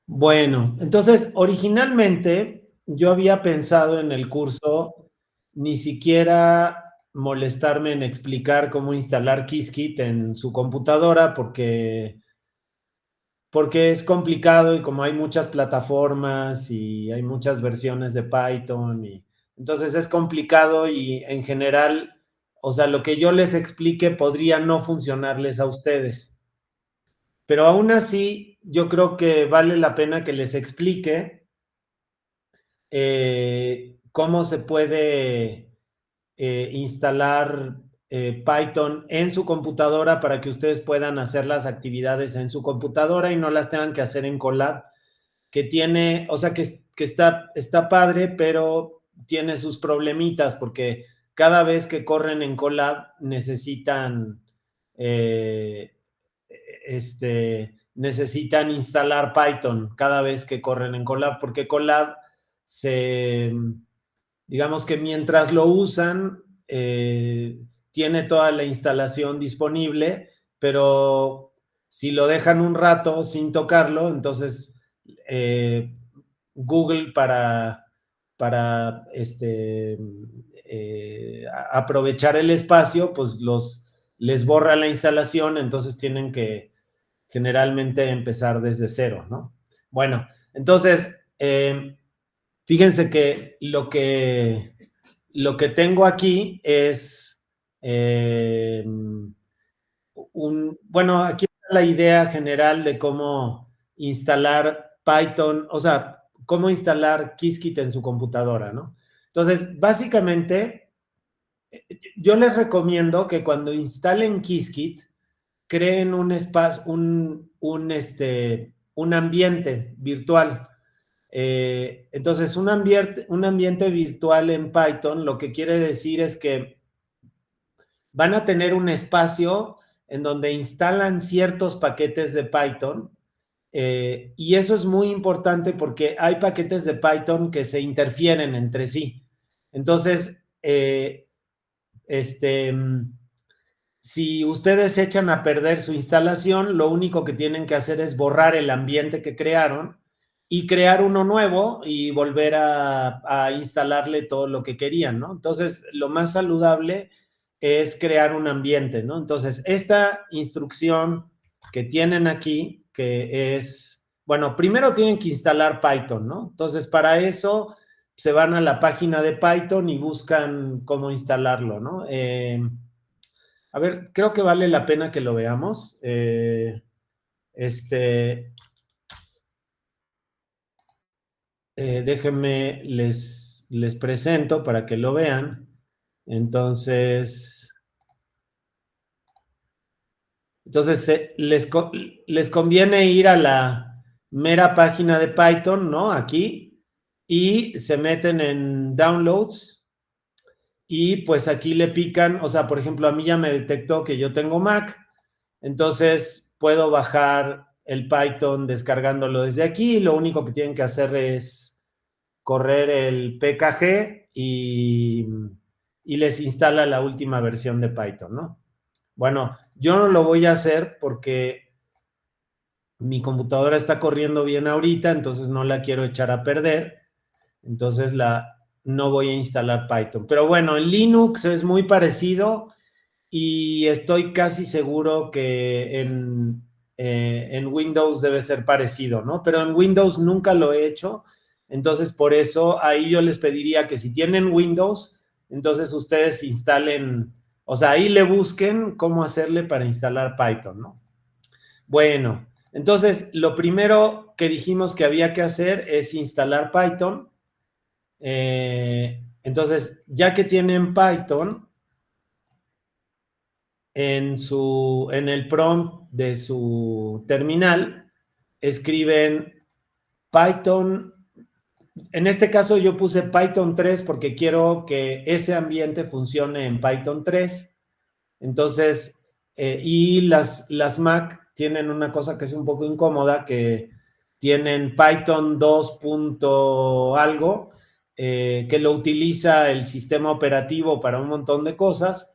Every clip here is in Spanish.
Bueno, entonces originalmente yo había pensado en el curso ni siquiera molestarme en explicar cómo instalar Qiskit en su computadora porque es complicado y como hay muchas plataformas y hay muchas versiones de Python y entonces es complicado y en general, o sea, lo que yo les explique podría no funcionarles a ustedes. Pero aún así, yo creo que vale la pena que les explique cómo se puede instalar Python en su computadora para que ustedes puedan hacer las actividades en su computadora y no las tengan que hacer en Colab, que tiene, o sea, que está padre, pero tiene sus problemitas porque cada vez que corren en Colab eh, necesitan instalar Python cada vez que corren en Colab, porque Colab se, digamos que mientras lo usan, tiene toda la instalación disponible, pero si lo dejan un rato sin tocarlo, entonces eh, Google para aprovechar el espacio, pues les borra la instalación, entonces tienen que generalmente empezar desde cero, ¿no? Bueno, entonces, fíjense que lo que tengo aquí es bueno, aquí está la idea general de cómo instalar Python, o sea, cómo instalar Qiskit en su computadora, ¿no? Entonces, básicamente, yo les recomiendo que cuando instalen Qiskit, creen un espacio, un ambiente virtual. Entonces, un ambiente virtual en Python lo que quiere decir es que van a tener un espacio en donde instalan ciertos paquetes de Python y eso es muy importante porque hay paquetes de Python que se interfieren entre sí. Entonces, este, si ustedes echan a perder su instalación, lo único que tienen que hacer es borrar el ambiente que crearon y crear uno nuevo y volver a instalarle todo lo que querían, ¿no? Entonces, lo más saludable es crear un ambiente, ¿no? Entonces, esta instrucción que tienen aquí, que es, bueno, primero tienen que instalar Python, ¿no? Entonces, para eso se van a la página de Python y buscan cómo instalarlo, ¿no? A ver, creo que vale la pena que lo veamos. Este, Déjenme, les presento para que lo vean. Entonces, les conviene ir a la mera página de Python, ¿no? Aquí, y se meten en Downloads y pues aquí le pican, o sea, por ejemplo, a mí ya me detectó que yo tengo Mac, entonces puedo bajar el Python descargándolo desde aquí. Lo único que tienen que hacer es correr el PKG y les instala la última versión de Python, ¿no? Bueno, yo no lo voy a hacer porque mi computadora está corriendo bien ahorita, entonces no la quiero echar a perder. Entonces no voy a instalar Python. Pero bueno, en Linux es muy parecido y estoy casi seguro que en Windows debe ser parecido, ¿no? Pero en Windows nunca lo he hecho, entonces por eso ahí yo les pediría que si tienen Windows, entonces ustedes instalen, o sea, ahí le busquen cómo hacerle para instalar Python, ¿no? Bueno, entonces lo primero que dijimos que había que hacer es instalar Python. Entonces, ya que tienen Python, en el prompt de su terminal, escriben Python. En este caso yo puse Python 3 porque quiero que ese ambiente funcione en Python 3. Entonces, y las Mac tienen una cosa que es un poco incómoda, que tienen Python 2 punto algo, que lo utiliza el sistema operativo para un montón de cosas,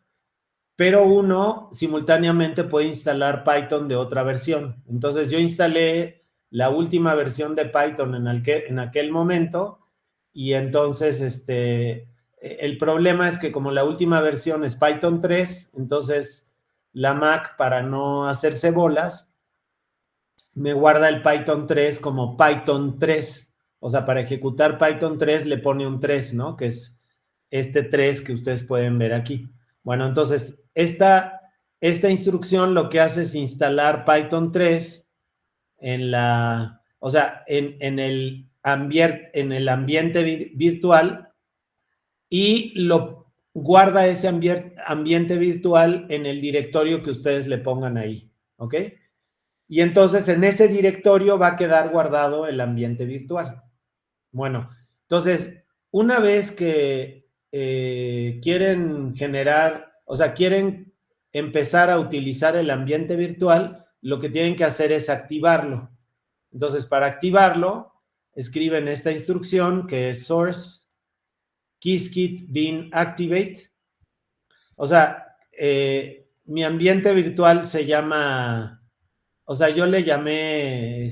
pero uno simultáneamente puede instalar Python de otra versión. Entonces yo instalé la última versión de Python en aquel momento, y entonces el problema es que como la última versión es Python 3, entonces la Mac, para no hacerse bolas, me guarda el Python 3 como Python 3. O sea, para ejecutar Python 3 le pone un 3, ¿no? Que es este 3 que ustedes pueden ver aquí. Bueno, entonces, esta instrucción lo que hace es instalar Python 3 o sea, en el ambiente virtual, y lo guarda ese ambiente virtual en el directorio que ustedes le pongan ahí, ¿ok? Y entonces en ese directorio va a quedar guardado el ambiente virtual. Bueno, entonces, una vez que quieren generar, o sea, quieren empezar a utilizar el ambiente virtual, lo que tienen que hacer es activarlo. Entonces, para activarlo, escriben esta instrucción que es source qiskit bin activate. O sea, mi ambiente virtual se llama, o sea, yo le llamé,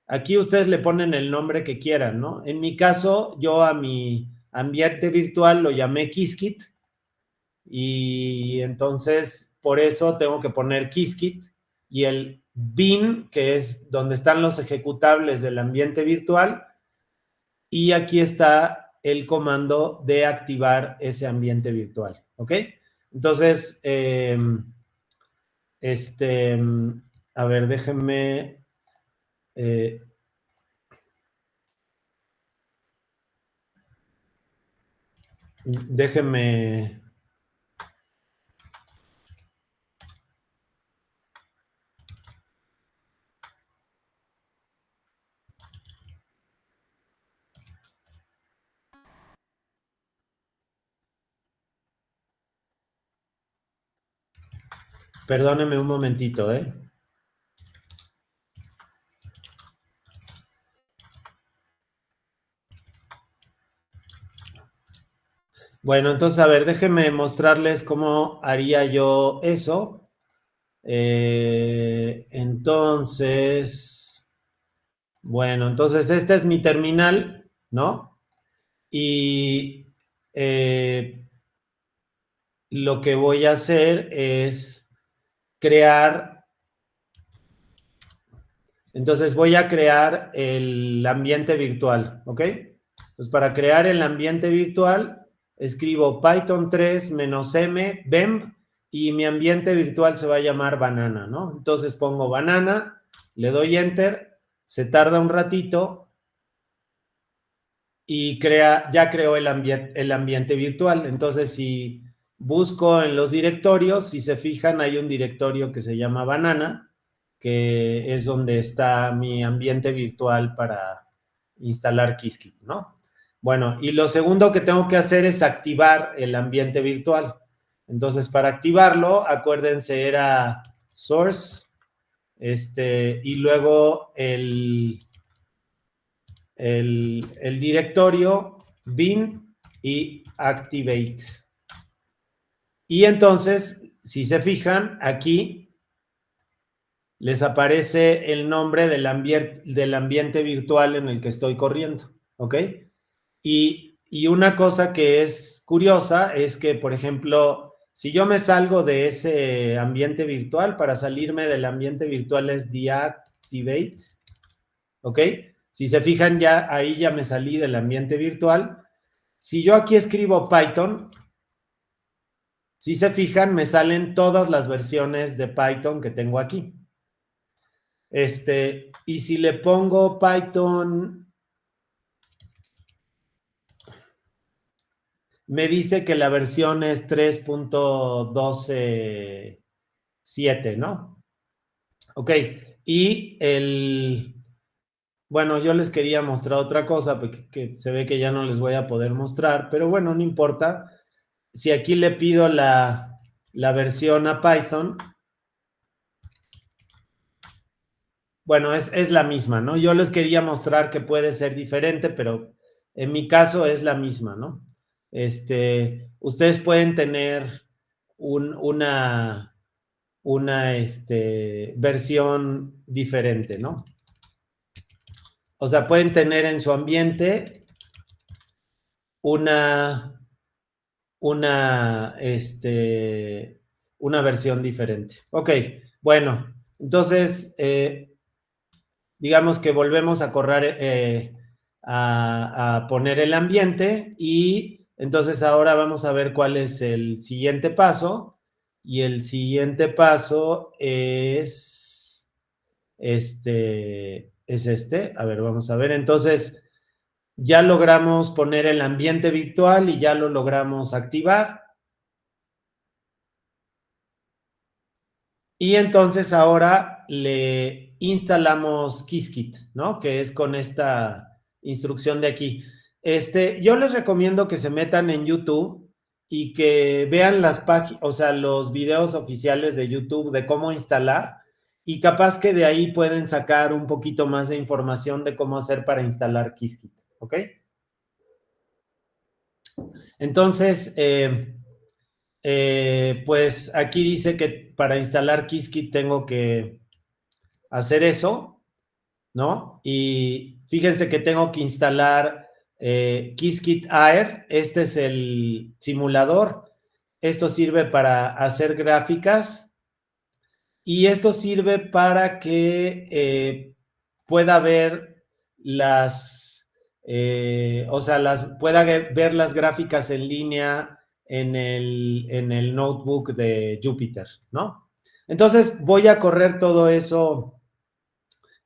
aquí ustedes le ponen el nombre que quieran, ¿no? En mi caso, yo a mi ambiente virtual lo llamé Qiskit, y entonces por eso tengo que poner Qiskit, y el bin, que es donde están los ejecutables del ambiente virtual, y aquí está el comando de activar ese ambiente virtual, ¿ok? Entonces, este, a ver, déjenme, eh, déjenme, perdónenme un momentito, ¿eh? Bueno, entonces, a ver, déjenme mostrarles cómo haría yo eso. Entonces, bueno, entonces esta es mi terminal, ¿no? Y lo que voy a hacer es crear, entonces voy a crear el ambiente virtual, ¿ok? Entonces, para crear el ambiente virtual, escribo Python 3 -m bemp, y mi ambiente virtual se va a llamar banana, ¿no? Entonces pongo banana, le doy enter, se tarda un ratito y ya creó el ambiente virtual. Entonces, si busco en los directorios, si se fijan, hay un directorio que se llama banana, que es donde está mi ambiente virtual para instalar Qiskit, ¿no? Bueno, y lo segundo que tengo que hacer es activar el ambiente virtual. Entonces, para activarlo, acuérdense, era source, y luego el directorio bin y activate. Y entonces, si se fijan, aquí les aparece el nombre del ambiente virtual en el que estoy corriendo, ¿ok? Y una cosa que es curiosa es que, por ejemplo, si yo me salgo de ese ambiente virtual, para salirme del ambiente virtual es deactivate, ¿ok? Si se fijan, ya ahí ya me salí del ambiente virtual. Si yo aquí escribo Python, si se fijan, me salen todas las versiones de Python que tengo aquí. Y si le pongo Python, me dice que la versión es 3.12.7, ¿no? Ok, y bueno, yo les quería mostrar otra cosa, porque que se ve que ya no les voy a poder mostrar, pero bueno, no importa. Si aquí le pido la versión a Python, bueno, es la misma, ¿no? Yo les quería mostrar que puede ser diferente, pero en mi caso es la misma, ¿no? Ustedes pueden tener una versión diferente, ¿no? o sea, pueden tener en su ambiente una, una, una versión diferente. Ok, bueno, entonces, digamos que volvemos a correr, a poner el ambiente y entonces ahora vamos a ver cuál es el siguiente paso. Y el siguiente paso es este. A ver, vamos a ver. Entonces, ya logramos poner el ambiente virtual y ya lo logramos activar. Y entonces ahora le instalamos Qiskit, ¿no? Que es con esta instrucción de aquí. Yo les recomiendo que se metan en YouTube y que vean las páginas, o sea, los videos oficiales de YouTube de cómo instalar y capaz que de ahí pueden sacar un poquito más de información de cómo hacer para instalar Qiskit, ¿ok? Entonces, pues aquí dice que para instalar Qiskit tengo que hacer eso, ¿no? Y fíjense que tengo que instalar Qiskit Air. Este es el simulador. Esto sirve para hacer gráficas y esto sirve para que pueda ver o sea, pueda ver las gráficas en línea en el notebook de Jupyter, ¿no? Entonces voy a correr todo eso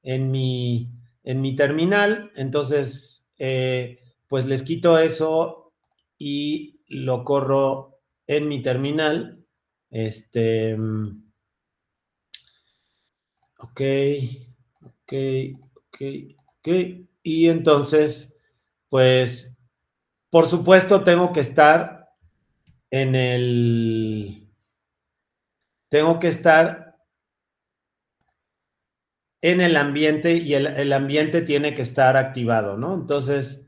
en mi terminal. Entonces, pues les quito eso y lo corro en mi terminal. Ok, ok, ok, ok. Y entonces, pues, por supuesto, en el, tengo que estar en el ambiente y el ambiente tiene que estar activado, ¿no? Entonces,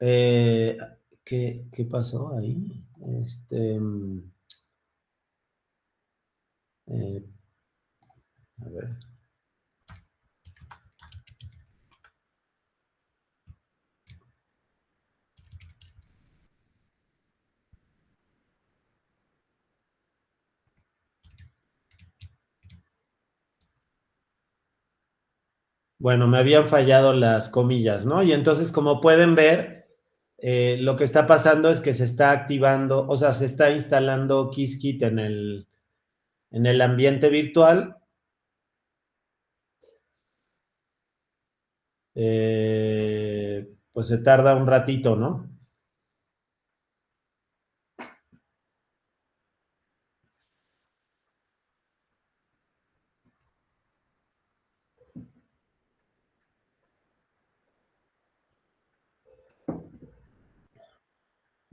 Eh, ¿qué pasó ahí? Eh, a ver. Bueno, me habían fallado las comillas, ¿no? Y entonces, como pueden ver, lo que está pasando es que se está activando, o sea, se está instalando Qiskit en el ambiente virtual. Pues se tarda un ratito, ¿no?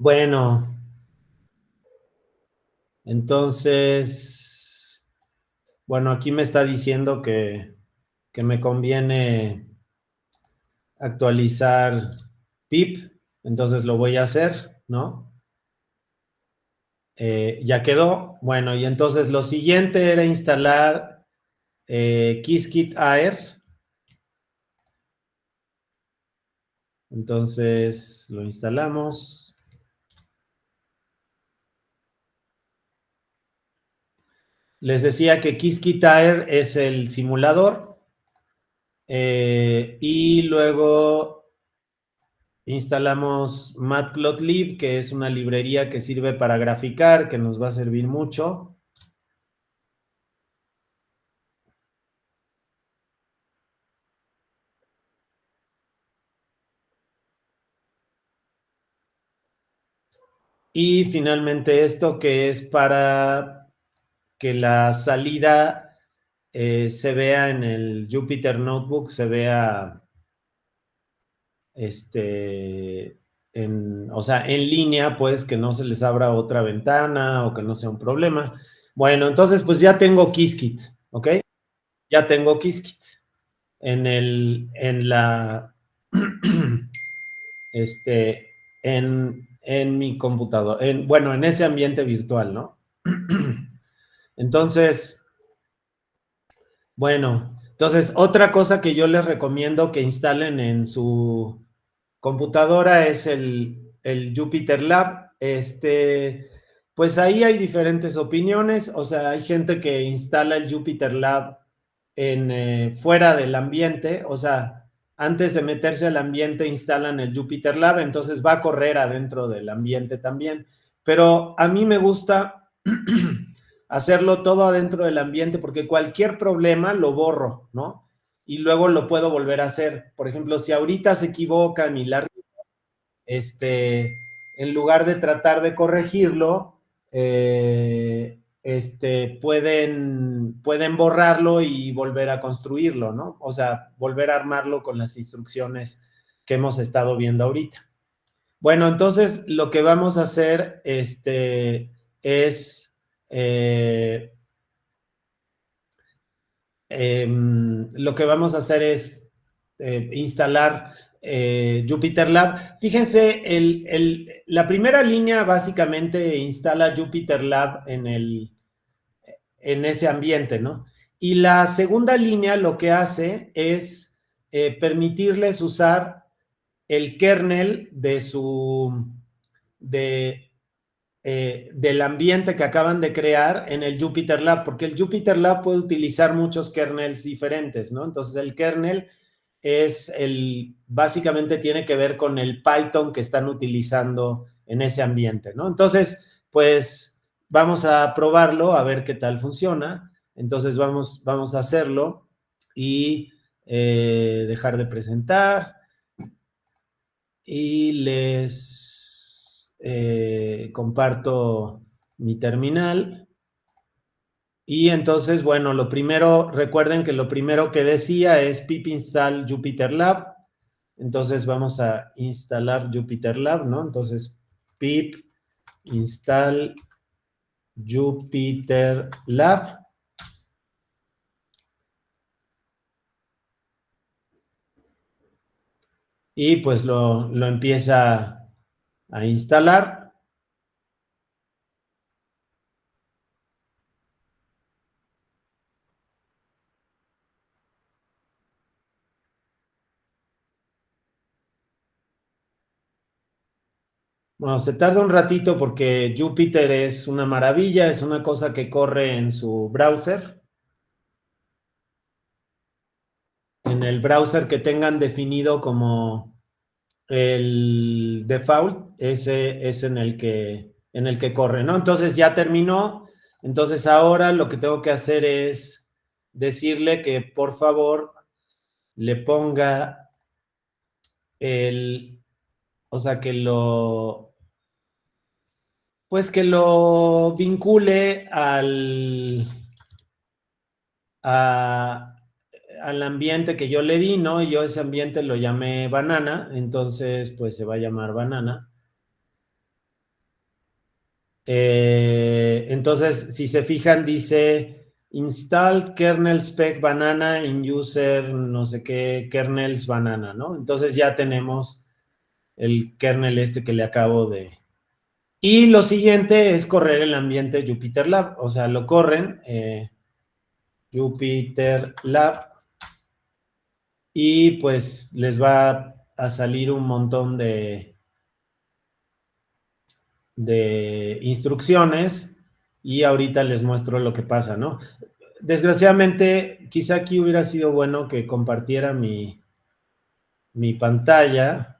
Bueno, entonces, bueno, aquí me está diciendo que me conviene actualizar pip, entonces lo voy a hacer, ¿no? Ya quedó. Bueno, y entonces lo siguiente era instalar Qiskit Air. Entonces lo instalamos. Les decía que Qiskit Air es el simulador y luego instalamos Matplotlib, que es una librería que sirve para graficar, que nos va a servir mucho. Y finalmente esto que es para que la salida se vea en el Jupyter Notebook, se vea o sea, en línea, pues que no se les abra otra ventana o que no sea un problema. Bueno, entonces pues ya tengo Qiskit, ¿ok? Ya tengo Qiskit en la, en mi computador, bueno, en ese ambiente virtual, ¿no? Entonces, bueno, Entonces, otra cosa que yo les recomiendo que instalen en su computadora es el Jupyter Lab. Pues ahí hay diferentes opiniones. O sea, hay gente que instala el Jupyter Lab fuera del ambiente. O sea, antes de meterse al ambiente instalan el Jupyter Lab, entonces va a correr adentro del ambiente también. Pero a mí me gusta hacerlo todo adentro del ambiente porque cualquier problema lo borro, ¿no? Y luego lo puedo volver a hacer. Por ejemplo, si ahorita se equivocan y en lugar de tratar de corregirlo, pueden borrarlo y volver a construirlo, ¿no? O sea, volver a armarlo con las instrucciones que hemos estado viendo ahorita. Bueno, entonces lo que vamos a hacer es lo que vamos a hacer es instalar Jupyter Lab. Fíjense, la primera línea básicamente instala Jupyter Lab en ese ambiente, ¿no? Y la segunda línea lo que hace es permitirles usar el kernel de, del ambiente que acaban de crear en el Jupyter Lab, porque el Jupyter Lab puede utilizar muchos kernels diferentes, ¿no? Entonces el kernel básicamente tiene que ver con el Python que están utilizando en ese ambiente, ¿no? Entonces, pues vamos a probarlo, a ver qué tal funciona. Entonces vamos a hacerlo y dejar de presentar y les comparto mi terminal. Y entonces, bueno, lo primero, recuerden que lo primero que decía es pip install Jupyter Lab. Entonces vamos a instalar Jupyter Lab, ¿no? Entonces, pip install Jupyter Lab. Y pues lo empieza a instalar. Bueno, se tarda un ratito porque Jupyter es una maravilla, es una cosa que corre en su browser. En el browser que tengan definido como el default, ese es en el que corre, ¿no? Entonces ya terminó. Entonces ahora lo que tengo que hacer es decirle que por favor le ponga o sea, pues que lo vincule a, al ambiente que yo le di, ¿no? Y yo ese ambiente lo llamé banana, entonces pues se va a llamar banana. Entonces, si se fijan, dice install kernel spec banana in user no sé qué kernels banana, ¿no? Entonces ya tenemos el kernel que le acabo de... Y lo siguiente es correr el ambiente Jupyter Lab, o sea, lo corren Jupyter Lab y pues les va a salir un montón de instrucciones y ahorita les muestro lo que pasa, ¿no? Desgraciadamente, quizá aquí hubiera sido bueno que compartiera mi pantalla,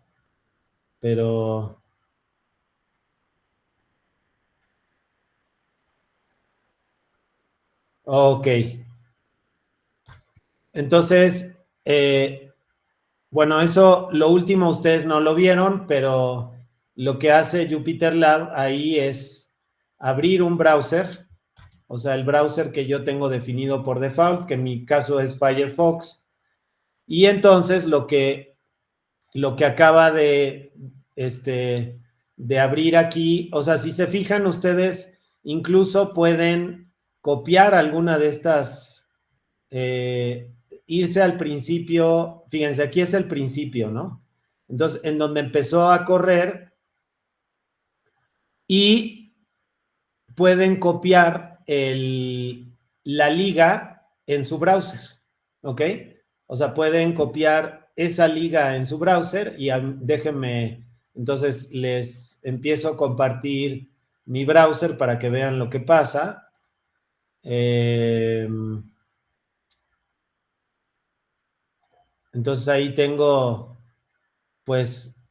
pero ok. Entonces, bueno, eso, lo último ustedes no lo vieron, pero lo que hace Jupyter Lab ahí es abrir un browser, o sea, el browser que yo tengo definido por default, que en mi caso es Firefox, y entonces lo que acaba de abrir aquí, o sea, si se fijan ustedes, incluso pueden copiar alguna de estas, irse al principio, fíjense, aquí es el principio, ¿no? Entonces, en donde empezó a correr y pueden copiar la liga en su browser. ¿ok? O sea, pueden copiar esa liga en su browser y déjenme, entonces les empiezo a compartir mi browser para que vean lo que pasa. Entonces ahí tengo pues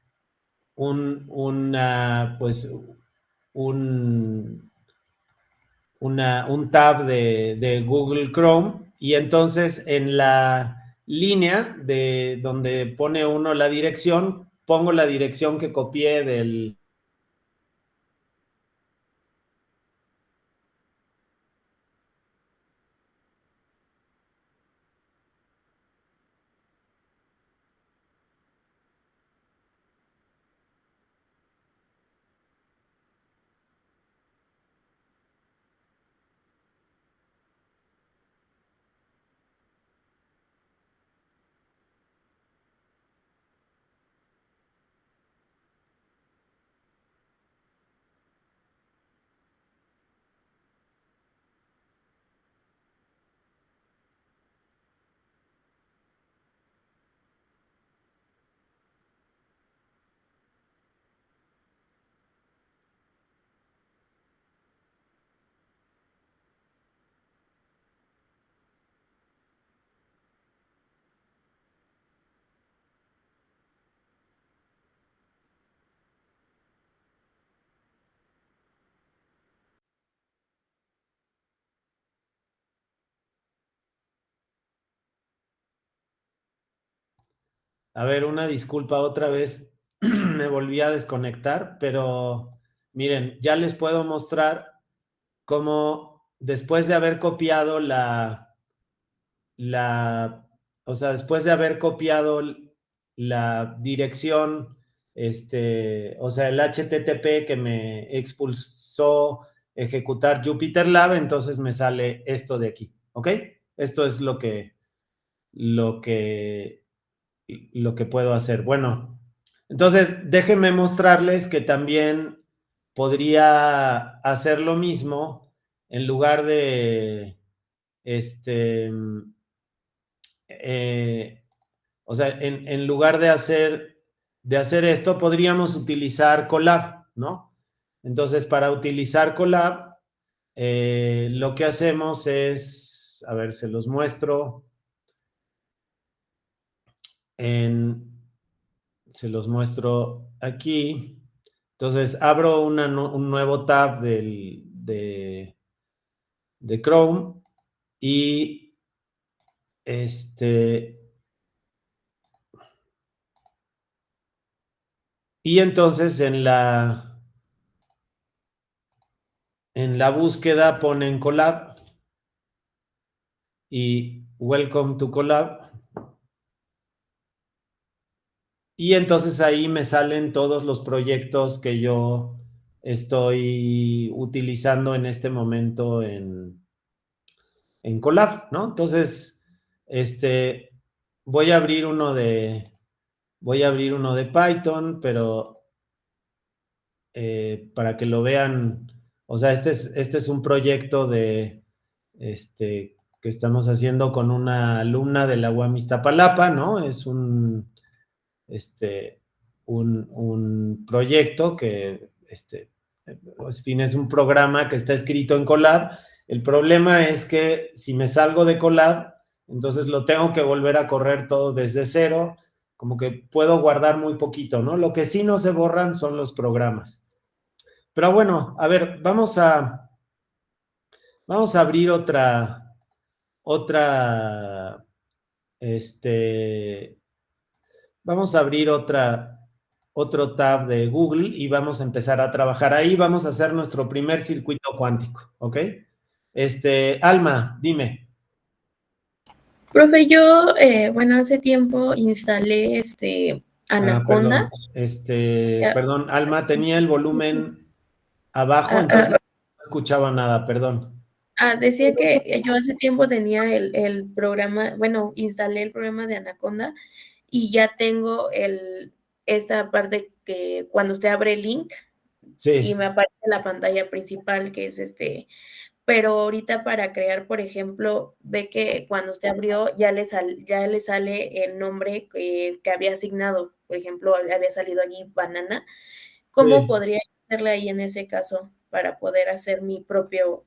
pues un, un tab de Google Chrome y entonces en la línea de donde pone uno la dirección, pongo la dirección que copié del... A ver, una disculpa otra vez, me volví a desconectar, pero miren, ya les puedo mostrar cómo después de haber copiado la, o sea, después de haber copiado la dirección, o sea, el HTTP que me expulsó ejecutar Jupyter Lab, entonces me sale esto de aquí, ¿ok? Esto es lo que, lo que puedo hacer. Bueno, entonces déjenme mostrarles que también podría hacer lo mismo en lugar de, este, eh, o sea, en lugar de hacer esto, podríamos utilizar Colab, ¿no? Entonces, para utilizar Colab, lo que hacemos es, a ver, se los muestro, en, se los muestro aquí. Entonces, abro un nuevo tab de Chrome y y entonces en la búsqueda ponen Colab y Welcome to Colab. Y entonces ahí me salen todos los proyectos que yo estoy utilizando en este momento en Colab, ¿no? Entonces, este, voy a abrir uno voy a abrir uno de Python, pero para que lo vean, o sea, este es un proyecto que estamos haciendo con una alumna de la UAM Iztapalapa, ¿no? Es este, un proyecto que, pues, fin, es un programa que está escrito en Colab. El problema es que si me salgo de Colab, entonces lo tengo que volver a correr todo desde cero, como que puedo guardar muy poquito, ¿no? Lo que sí no se borran son los programas. Pero bueno, a ver, vamos a abrir otra, este, vamos a abrir otro tab de Google y vamos a empezar a trabajar ahí. Vamos a hacer nuestro primer circuito cuántico, ¿ok? Alma, dime. Profe, yo, bueno, hace tiempo instalé Anaconda. Perdón, perdón, Alma, tenía el volumen abajo, Ah, entonces no escuchaba nada, perdón. decía que yo hace tiempo tenía el programa, bueno, instalé el programa de Anaconda y ya tengo esta parte que cuando usted abre el link y Sí, me aparece la pantalla principal, que es pero ahorita para crear, por ejemplo, ve que cuando usted abrió ya le sale el nombre que había asignado. Por ejemplo, había salido allí banana. ¿Cómo Sí. podría hacerle ahí en ese caso para poder hacer mi propio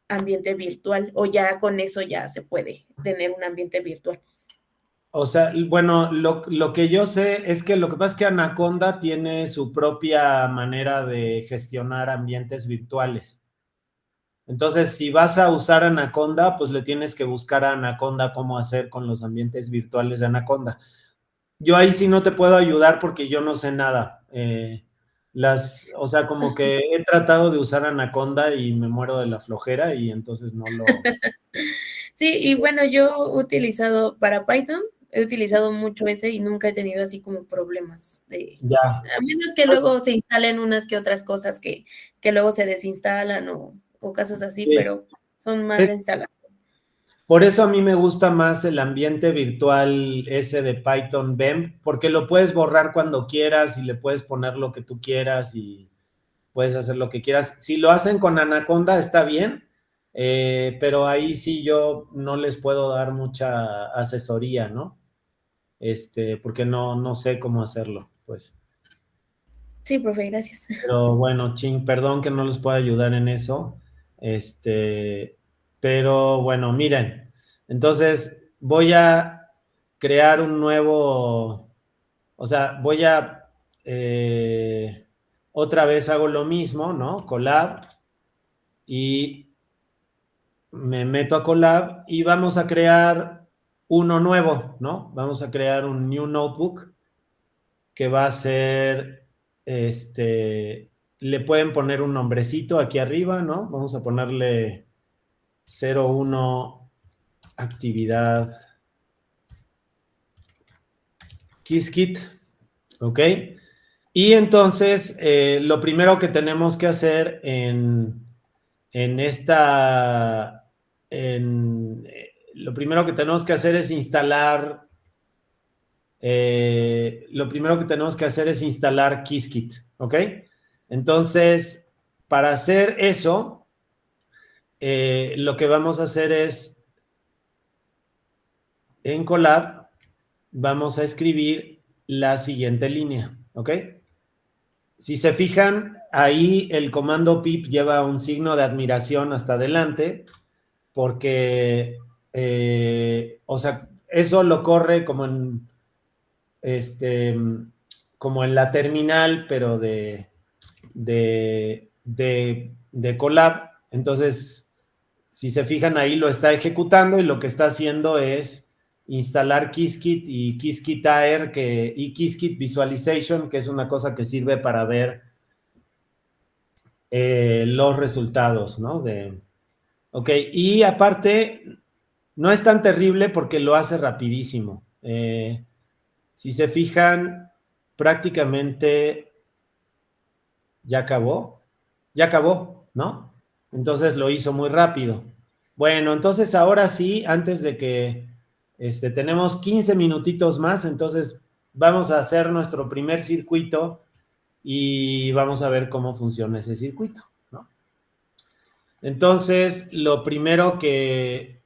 ambiente virtual? O ya con eso ya se puede tener un ambiente virtual. O sea, bueno, lo que yo sé es que lo que pasa es que Anaconda tiene su propia manera de gestionar ambientes virtuales. Entonces, si vas a usar Anaconda, pues le tienes que buscar a Anaconda cómo hacer con los ambientes virtuales de Anaconda. Yo ahí sí no te puedo ayudar porque yo no sé nada. O sea, como que he tratado de usar Anaconda y me muero de la flojera y entonces no lo... Sí, y bueno, yo he utilizado para Python, he utilizado mucho ese y nunca he tenido así como problemas de, Ya. a menos que Pues, luego se instalen unas que otras cosas que luego se desinstalan o cosas así, sí. pero son más de Es, instalación. por eso a mí me gusta más el ambiente virtual ese de Python BEM, porque lo puedes borrar cuando quieras y le puedes poner lo que tú quieras y puedes hacer lo que quieras. Si lo hacen con Anaconda está bien, pero ahí sí yo no les puedo dar mucha asesoría, ¿no? Porque no sé cómo hacerlo, pues. Sí, profe, gracias. Pero bueno, ching, perdón que no les pueda ayudar en eso. Pero bueno, miren, entonces voy a crear un nuevo, o sea, otra vez hago lo mismo, ¿no? Collab y me meto a Collab y vamos a crear uno nuevo, ¿no? Vamos a crear un new notebook que va a ser, le pueden poner un nombrecito aquí arriba, ¿no? Vamos a ponerle 01 actividad Qiskit, ¿ok? Y entonces, lo primero que tenemos que hacer en esta, lo primero que tenemos que hacer es instalar, Qiskit, ¿ok? Entonces, para hacer eso, lo que vamos a hacer es, en Colab, vamos a escribir la siguiente línea, ¿ok? Si se fijan, ahí el comando pip lleva un signo de admiración hasta adelante, porque, o sea, eso lo corre este, como en la terminal, pero de Colab. Entonces, si se fijan ahí, lo está ejecutando y lo que está haciendo es instalar Qiskit y Qiskit AR y Qiskit Visualization, que es una cosa que sirve para ver los resultados, ¿no? Ok, y aparte, no es tan terrible porque lo hace rapidísimo. Si se fijan, prácticamente ya acabó, ¿no? Entonces lo hizo muy rápido. Bueno, entonces ahora sí, antes de que tenemos 15 minutitos más, entonces vamos a hacer nuestro primer circuito y vamos a ver cómo funciona ese circuito, ¿no? Entonces, lo primero que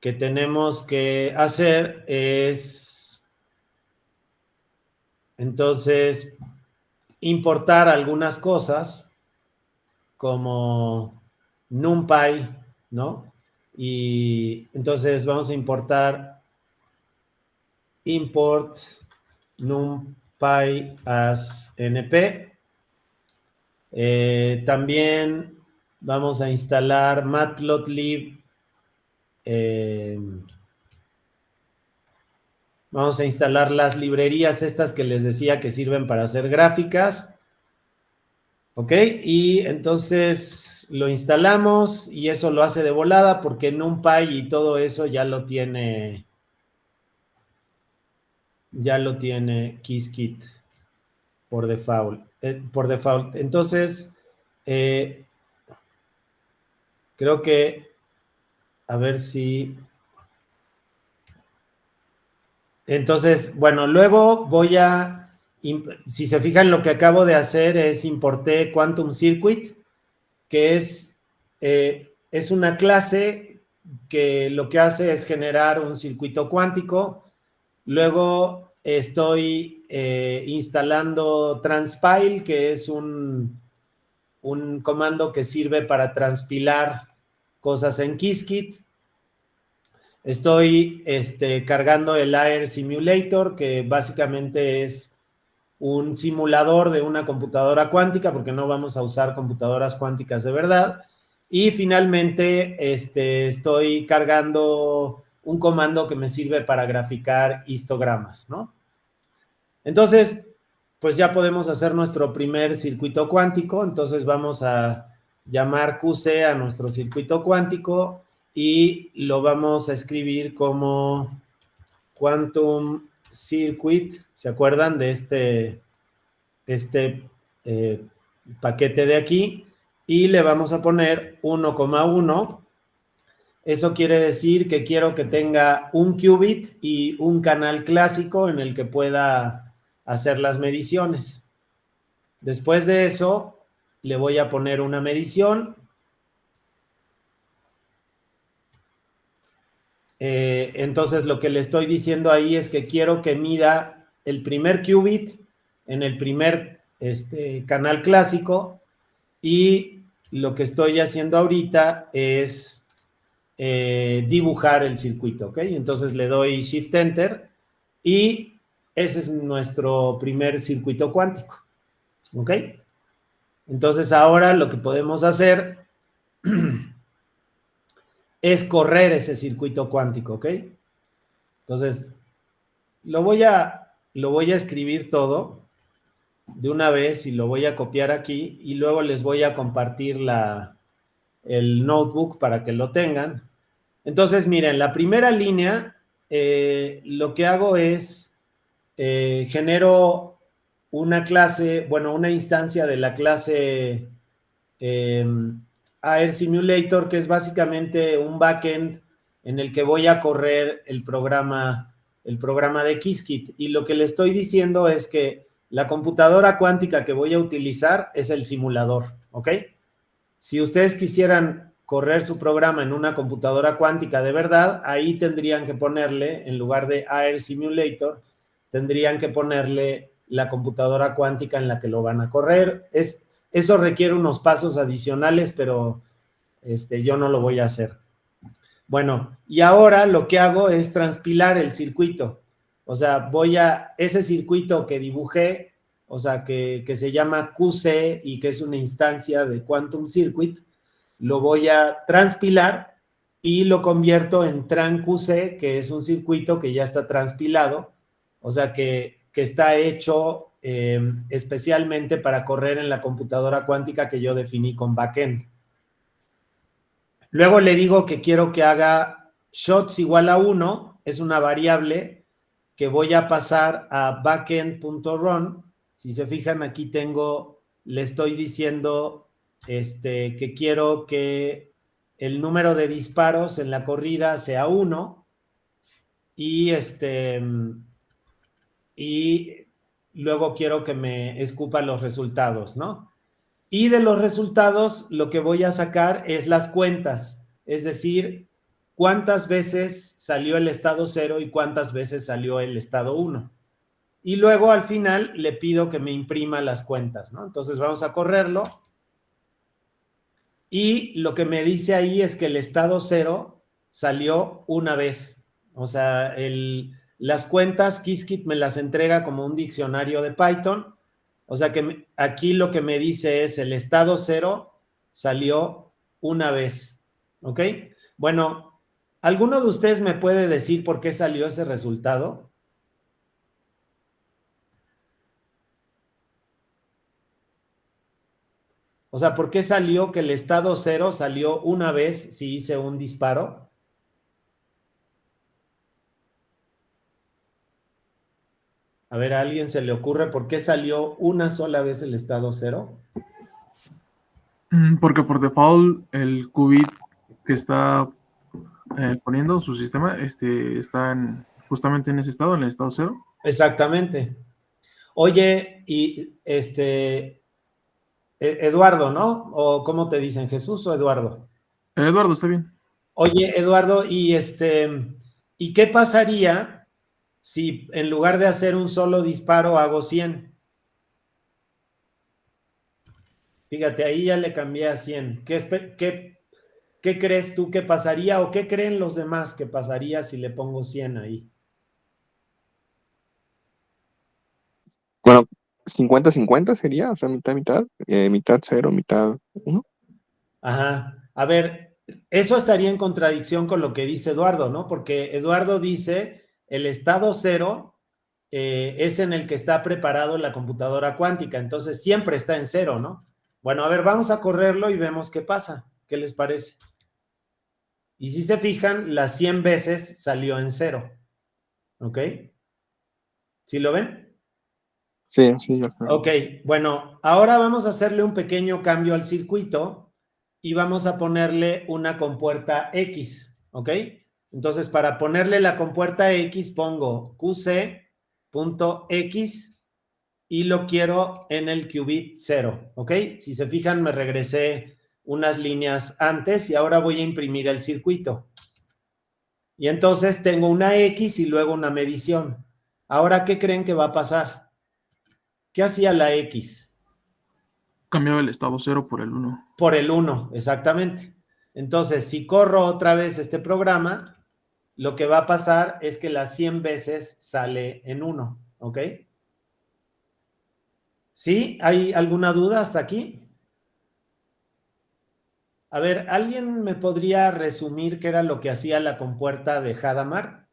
tenemos que hacer es, entonces, importar algunas cosas como NumPy, ¿no? Y entonces vamos a importar import NumPy as NP. También vamos a instalar Matplotlib. Vamos a instalar las librerías estas que les decía que sirven para hacer gráficas. ¿Ok? Y entonces lo instalamos y eso lo hace de volada porque NumPy y todo eso ya lo tiene Qiskit por default. Entonces, creo que, a ver si... Entonces, bueno, luego si se fijan, lo que acabo de hacer es importé Quantum Circuit, que es una clase que lo que hace es generar un circuito cuántico. Luego estoy instalando transpile, que es un comando que sirve para transpilar cosas en Qiskit. Estoy cargando el Air Simulator, que básicamente es un simulador de una computadora cuántica, porque no vamos a usar computadoras cuánticas de verdad. Y finalmente estoy cargando un comando que me sirve para graficar histogramas, ¿no? Entonces, pues ya podemos hacer nuestro primer circuito cuántico. Entonces vamos a llamar QC a nuestro circuito cuántico y lo vamos a escribir como Quantum Circuit. ¿Se acuerdan de este paquete de aquí? Y le vamos a poner 1,1. Eso quiere decir que quiero que tenga un qubit y un canal clásico en el que pueda hacer las mediciones. Después de eso, le voy a poner una medición. Entonces, lo que le estoy diciendo ahí es que quiero que mida el primer qubit en el primer canal clásico, y lo que estoy haciendo ahorita es dibujar el circuito, ¿ok? Entonces le doy Shift Enter y ese es nuestro primer circuito cuántico, ¿ok? Entonces ahora lo que podemos hacer es correr ese circuito cuántico, ¿ok? Entonces lo voy a escribir todo de una vez y lo voy a copiar aquí y luego les voy a compartir el notebook para que lo tengan. Entonces, miren, la primera línea, lo que hago es genero una clase, bueno, una instancia de la clase Air Simulator, que es básicamente un backend en el que voy a correr el programa de Qiskit. Y lo que le estoy diciendo es que la computadora cuántica que voy a utilizar es el simulador, ¿ok? Si ustedes quisieran correr su programa en una computadora cuántica de verdad, ahí tendrían que ponerle, en lugar de Air Simulator, tendrían que ponerle la computadora cuántica en la que lo van a correr. Eso requiere unos pasos adicionales, pero yo no lo voy a hacer. Bueno, y ahora lo que hago es transpilar el circuito. O sea, ese circuito que dibujé, o sea, que se llama QC y que es una instancia de Quantum Circuit, lo voy a transpilar y lo convierto en TranQC, que es un circuito que ya está transpilado, o sea, que está hecho especialmente para correr en la computadora cuántica que yo definí con backend. Luego le digo que quiero que haga shots igual a 1, es una variable que voy a pasar a backend.run. Si se fijan, aquí le estoy diciendo que quiero que el número de disparos en la corrida sea 1 y luego quiero que me escupa los resultados, ¿no? Y de los resultados lo que voy a sacar es las cuentas, es decir, cuántas veces salió el estado 0 y cuántas veces salió el estado 1. Y luego al final le pido que me imprima las cuentas, ¿no? Entonces vamos a correrlo. Y lo que me dice ahí es que el estado 0 salió una vez. O sea, las cuentas Qiskit me las entrega como un diccionario de Python. O sea que aquí lo que me dice es el estado 0 salió una vez. ¿Ok? Bueno, ¿alguno de ustedes me puede decir por qué salió ese resultado? O sea, ¿por qué salió que el estado 0 salió una vez si hice un disparo? A ver, ¿a alguien se le ocurre por qué salió una sola vez el estado 0? Porque por default el qubit que está poniendo su sistema está justamente en ese estado, en el estado 0. Exactamente. Oye, y Eduardo, ¿no? ¿O cómo te dicen, Jesús o Eduardo? Eduardo, está bien. Oye, Eduardo, ¿y qué pasaría si en lugar de hacer un solo disparo hago 100? Fíjate, ahí ya le cambié a 100. ¿Qué crees tú que pasaría o qué creen los demás que pasaría si le pongo 100 ahí? Bueno, 50-50 sería, o sea, mitad, mitad 0, mitad 1. Ajá. A ver, eso estaría en contradicción con lo que dice Eduardo, ¿no? Porque Eduardo dice el estado 0 es en el que está preparado la computadora cuántica, entonces siempre está en 0, ¿no? Bueno, a ver, vamos a correrlo y vemos qué pasa. ¿Qué les parece? Y si se fijan, las 100 veces salió en 0. ¿Ok? ¿Sí lo ven? Sí, ya creo. Ok, bueno, ahora vamos a hacerle un pequeño cambio al circuito y vamos a ponerle una compuerta X, ¿ok? Entonces, para ponerle la compuerta X, pongo qc.x y lo quiero en el qubit 0, ¿ok? Si se fijan, me regresé unas líneas antes y ahora voy a imprimir el circuito. Y entonces tengo una X y luego una medición. Ahora, ¿qué creen que va a pasar? ¿Qué hacía la X? Cambiaba el estado 0 por el 1. Por el 1, exactamente. Entonces, si corro otra vez este programa, lo que va a pasar es que las 100 veces sale en 1, ¿ok? ¿Sí? ¿Hay alguna duda hasta aquí? A ver, ¿alguien me podría resumir qué era lo que hacía la compuerta de Hadamard?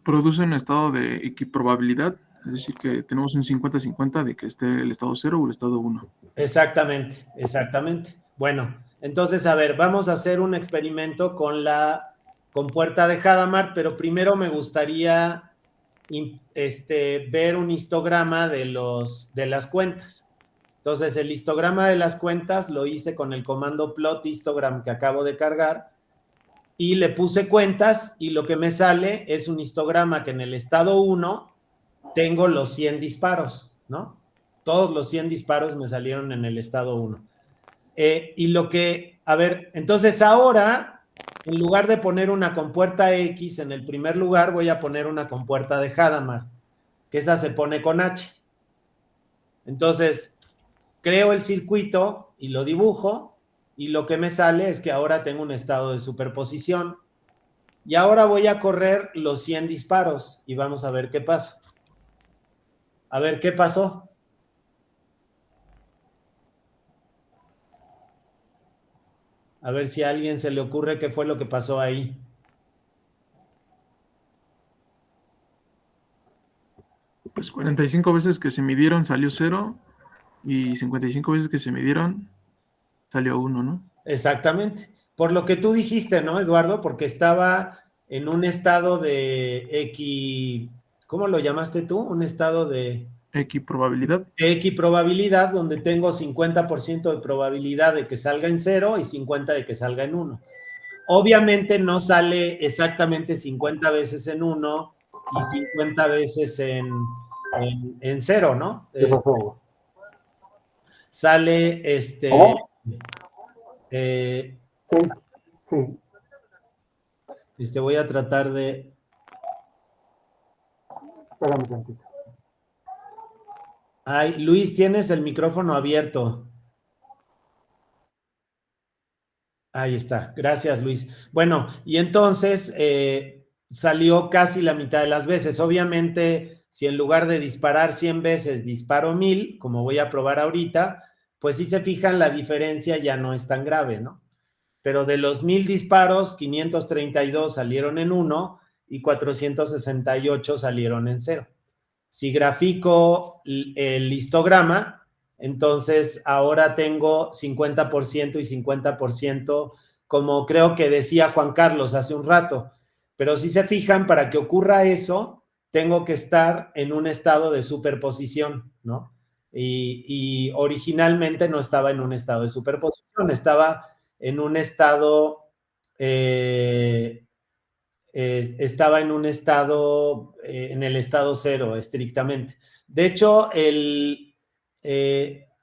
Produce un estado de equiprobabilidad, es decir, que tenemos un 50-50 de que esté el estado 0 o el estado 1. Exactamente, exactamente. Bueno, entonces, a ver, vamos a hacer un experimento con la compuerta de Hadamard, pero primero me gustaría ver un histograma de las cuentas. Entonces, el histograma de las cuentas lo hice con el comando plot histogram que acabo de cargar y le puse cuentas y lo que me sale es un histograma que en el estado 1 tengo los 100 disparos, ¿no? Todos los 100 disparos me salieron en el estado 1. A ver, entonces ahora, en lugar de poner una compuerta X en el primer lugar, voy a poner una compuerta de Hadamard, que esa se pone con H. Entonces, creo el circuito y lo dibujo, y lo que me sale es que ahora tengo un estado de superposición. Y ahora voy a correr los 100 disparos y vamos a ver qué pasa. A ver, ¿qué pasó? A ver si a alguien se le ocurre qué fue lo que pasó ahí. Pues 45 veces que se midieron salió 0 y 55 veces que se midieron salió 1, ¿no? Exactamente. Por lo que tú dijiste, ¿no, Eduardo? Porque estaba en un estado de ¿cómo lo llamaste tú? Un estado de Equiprobabilidad. equiprobabilidad donde tengo 50% de probabilidad de que salga en 0 y 50 de que salga en 1. Obviamente no sale exactamente 50 veces en 1 y 50 veces en 0, ¿no? Sale ¿Cómo? eh, Sí. voy a tratar de... Espérame tantito. Ay, Luis, tienes el micrófono abierto. Ahí está. Gracias, Luis. Bueno, y entonces salió casi la mitad de las veces. Obviamente, si en lugar de disparar 100 veces disparo 1000, como voy a probar ahorita, pues si se fijan, la diferencia ya no es tan grave, ¿no? Pero de los 1000 disparos, 532 salieron en 1 y 468 salieron en 0. Si grafico el histograma, entonces ahora tengo 50% y 50%, como creo que decía Juan Carlos hace un rato. Pero si se fijan, para que ocurra eso, tengo que estar en un estado de superposición, ¿no? Y originalmente no estaba en un estado de superposición, estaba en un estado estaba en un estado, en el estado cero, estrictamente. De hecho,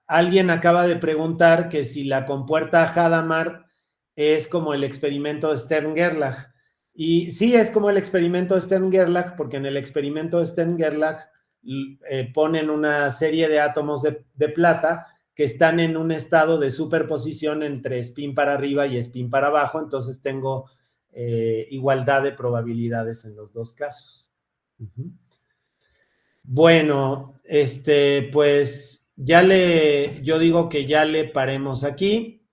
alguien acaba de preguntar que si la compuerta Hadamard es como el experimento de Stern-Gerlach. Y sí, es como el experimento de Stern-Gerlach, porque en el experimento de Stern-Gerlach ponen una serie de átomos de plata que están en un estado de superposición entre spin para arriba y spin para abajo, entonces tengo igualdad de probabilidades en los dos casos. Bueno, pues yo digo que ya le paremos aquí.